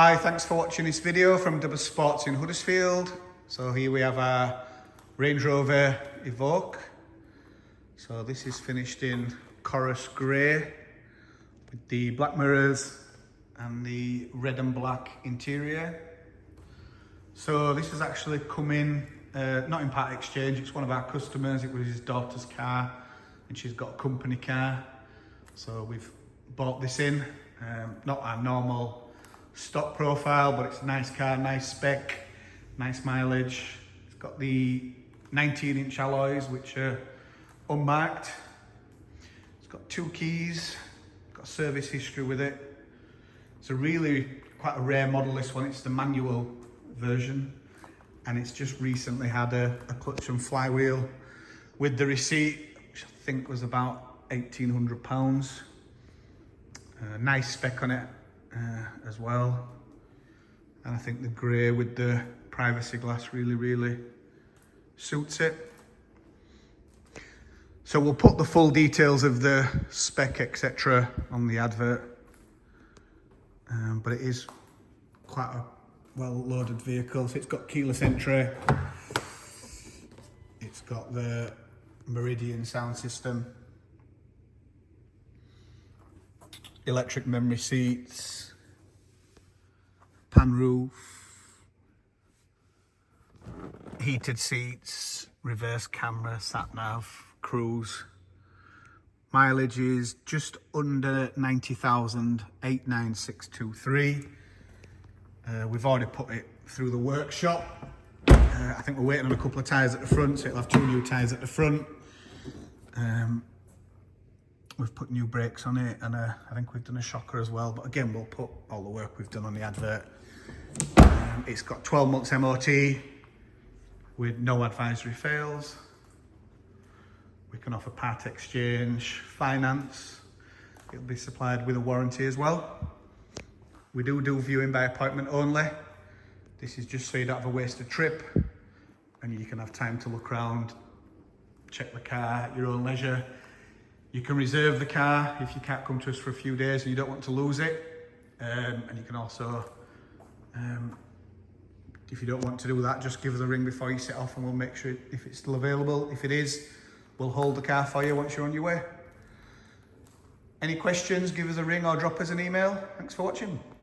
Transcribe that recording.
Hi, thanks for watching this video from Double Sports in Huddersfield. So here we have our Range Rover Evoque. So this is finished in Corris grey with the black mirrors and the red and black interior. So this has actually come in, not in part exchange, it's one of our customers. It was his daughter's car and she's got a company car. So we've bought this in, not our normal stock profile, but it's a nice car, nice spec, nice mileage. It's got the 19-inch alloys, which are unmarked. It's got 2 keys, got service history with it. It's a really quite a rare model, this one. It's the manual version, and it's just recently had a clutch and flywheel with the receipt, which I think was about £1,800. Nice spec on it as well, and I think the grey with the privacy glass really suits it. So we'll put the full details of the spec etc on the advert, but it is quite a well-loaded vehicle. So it's got keyless entry, it's got the Meridian sound system, electric memory seats, pan roof, heated seats, reverse camera, sat nav, cruise. Mileage is just under 90,000, 89623. We've already put it through the workshop. I think we're waiting on a couple of tyres at the front, so it'll have 2 new tyres at the front. We've put new brakes on it, and I think we've done a shocker as well. But again, we'll put all the work we've done on the advert. It's got 12 months MOT with no advisory fails. We can offer part exchange, finance. It'll be supplied with a warranty as well. We do viewing by appointment only. This is just so you don't have a wasted trip and you can have time to look around, check the car at your own leisure. You can reserve the car if you can't come to us for a few days and you don't want to lose it. And you can also, if you don't want to do that, just give us a ring before you set off and we'll make sure if it's still available. If it is, we'll hold the car for you once you're on your way. Any questions, give us a ring or drop us an email. Thanks for watching.